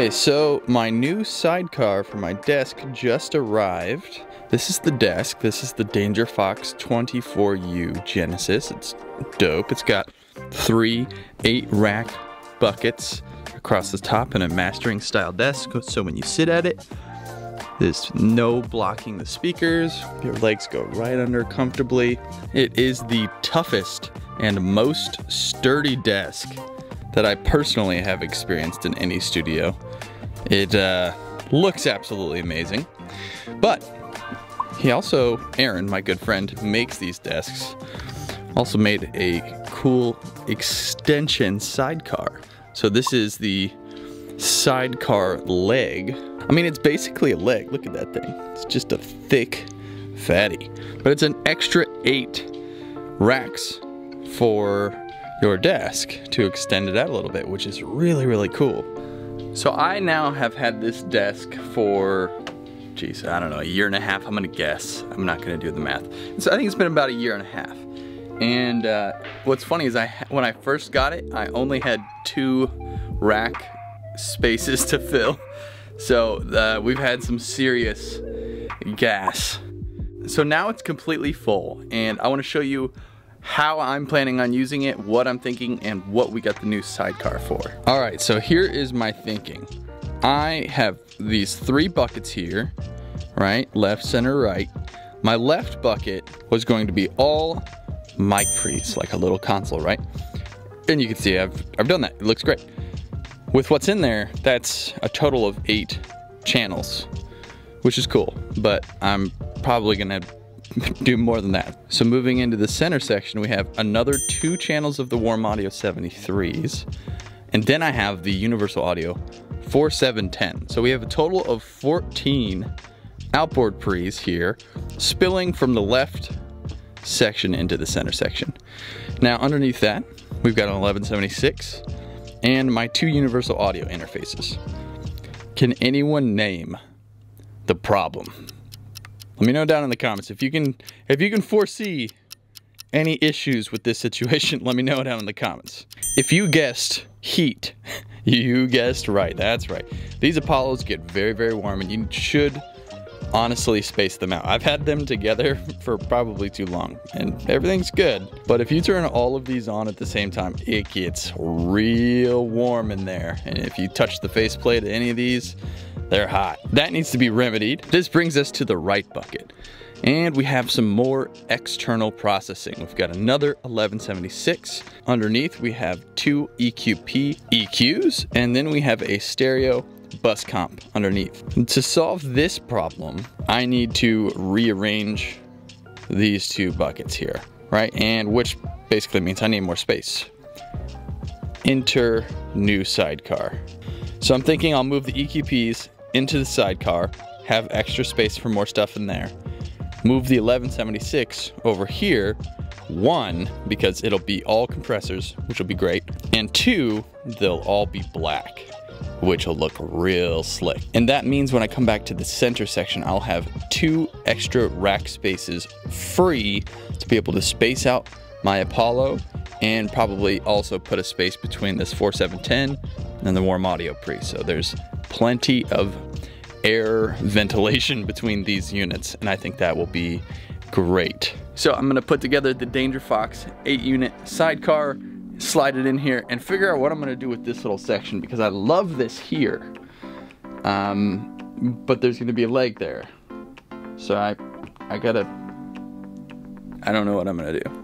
Okay, so my new sidecar for my desk just arrived. This is the desk. This is the Danger Fox 24U Genesis. It's dope. It's got 3 8-rack buckets across the top and a mastering style desk. So when you sit at it, there's no blocking the speakers. Your legs go right under comfortably. It is the toughest and most sturdy desk that I personally have experienced in any studio. It looks absolutely amazing, but Aaron, my good friend, makes these desks, also made a cool extension sidecar. So this is the sidecar leg. I mean, it's basically a leg. Look at that thing. It's just a thick fatty, but it's an extra 8 racks for your desk to extend it out a little bit, which is really, really cool. So I now have had this desk for, geez, I don't know, a year and a half, I'm gonna guess. I'm not gonna do the math. So I think it's been about a year and a half. And what's funny is when I first got it, I only had 2 rack spaces to fill. So we've had some serious gas. So now it's completely full, and I wanna show you how I'm planning on using it, what I'm thinking, and what we got the new sidecar for. All right, so here is my thinking. I have these 3 buckets here, right? Left, center, right. My left bucket was going to be all mic pre's, like a little console, right? And you can see I've done that. It looks great. With what's in there, that's a total of 8 channels, which is cool, but I'm probably gonna do more than that. So moving into the center section, we have another 2 channels of the Warm Audio 73s, and then I have the Universal Audio 4710. So we have a total of 14 outboard pre's here, spilling from the left section into the center section. Now underneath that, we've got an 1176 and my 2 Universal Audio interfaces. Can anyone name the problem? Let me know down in the comments if you can foresee any issues with this situation. Let me know down in the comments. If you guessed heat, you guessed right. That's right. These Apollos get very, very warm, and you should honestly space them out. I've had them together for probably too long, and everything's good. But if you turn all of these on at the same time, it gets real warm in there. And if you touch the faceplate of any of these, they're hot. That needs to be remedied. This brings us to the right bucket. And we have some more external processing. We've got another 1176. Underneath, we have 2 EQP EQs, and then we have a stereo bus comp underneath. To solve this problem, I need to rearrange these 2 buckets here, right? And which basically means I need more space. Enter new sidecar. So I'm thinking I'll move the EQPs into the sidecar, have extra space for more stuff in there. Move the 1176 over here, 1, because it'll be all compressors, which will be great, and 2, they'll all be black, which will look real slick. And that means when I come back to the center section, I'll have 2 extra rack spaces free to be able to space out my Apollo, and probably also put a space between this 4710 and the Warm Audio pre. So there's plenty of air ventilation between these units, and I think that will be great. So I'm gonna put together the Danger Fox 8-unit sidecar, slide it in here, and figure out what I'm gonna do with this little section, because I love this here. But there's gonna be a leg there. So I don't know what I'm gonna do.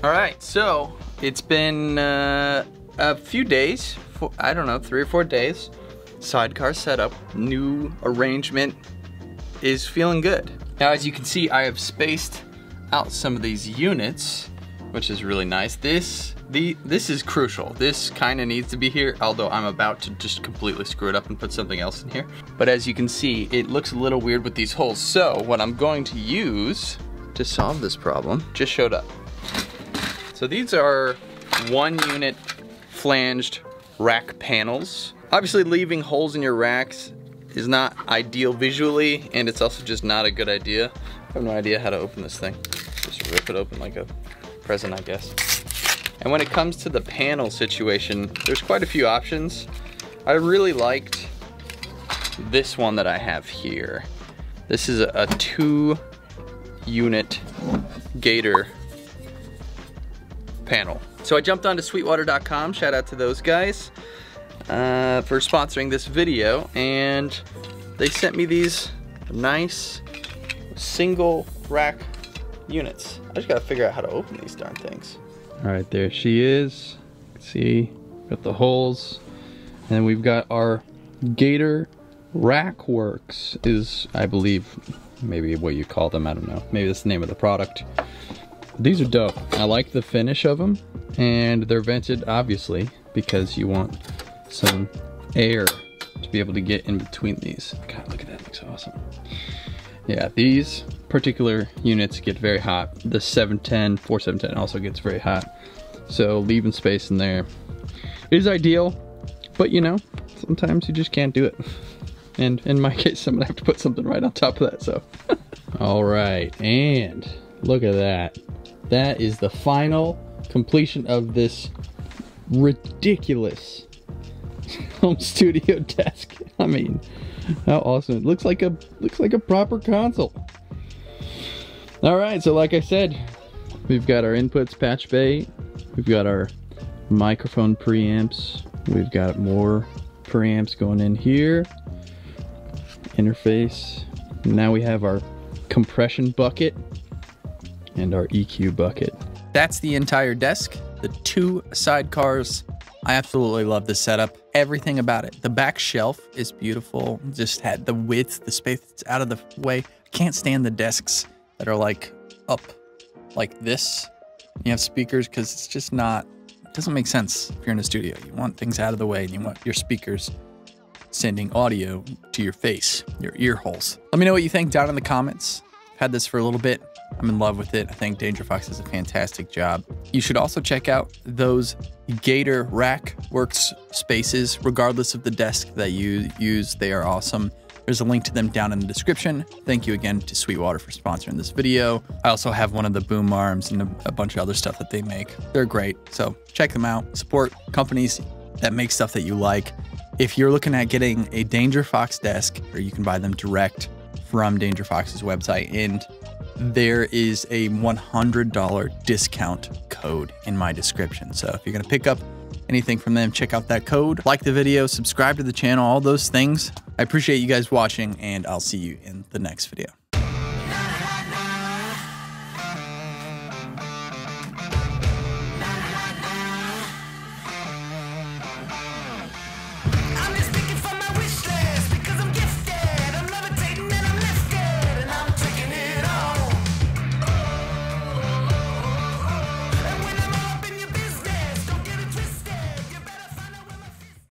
All right, so it's been a few days, I don't know, 3 or 4 days. Sidecar setup, new arrangement is feeling good. Now, as you can see, I have spaced out some of these units, which is really nice. This is crucial. This kind of needs to be here, although I'm about to just completely screw it up and put something else in here. But as you can see, it looks a little weird with these holes. So what I'm going to use to solve this problem just showed up. So these are 1 unit flanged rack panels. Obviously, leaving holes in your racks is not ideal visually, and it's also just not a good idea. I have no idea how to open this thing. Just rip it open like a present, I guess. And when it comes to the panel situation, there's quite a few options. I really liked this one that I have here. This is a 2 unit gator panel. So I jumped onto sweetwater.com, shout out to those guys for sponsoring this video, and they sent me these nice single rack units. I just gotta figure out how to open these darn things. All right, there she is. See, got the holes, and we've got our Gator Rackworks is, I believe, maybe what you call them, I don't know. Maybe that's the name of the product. These are dope. I like the finish of them, and they're vented, obviously, because you want some air to be able to get in between these. God, look at that, looks awesome. Yeah, these particular units get very hot. The 710, 4710 also gets very hot. So leaving space in there is ideal, but you know, sometimes you just can't do it. And in my case, I'm gonna have to put something right on top of that, so. All right, and look at that. That is the final completion of this ridiculous home studio desk. I mean, how awesome. It looks like a proper console. All right, so like I said, we've got our inputs patch bay, we've got our microphone preamps, we've got more preamps going in here, interface. Now we have our compression bucket and our EQ bucket. That's the entire desk, the 2 sidecars. I absolutely love this setup. Everything about it. The back shelf is beautiful. Just had the width, the space that's out of the way. I can't stand the desks that are like up like this. You have speakers, because it's just not, it doesn't make sense if you're in a studio. You want things out of the way, and you want your speakers sending audio to your face, your ear holes. Let me know what you think down in the comments. I've had this for a little bit. I'm in love with it. I think Danger Fox does a fantastic job. You should also check out those Gator Rackworks spaces, regardless of the desk that you use. They are awesome. There's a link to them down in the description. Thank you again to Sweetwater for sponsoring this video. I also have one of the boom arms and a bunch of other stuff that they make. They're great, so check them out. Support companies that make stuff that you like. If you're looking at getting a Danger Fox desk, or you can buy them direct from Danger Fox's website, and there is a $100 discount code in my description. So if you're gonna pick up anything from them, check out that code. Like the video, subscribe to the channel, all those things. I appreciate you guys watching, and I'll see you in the next video.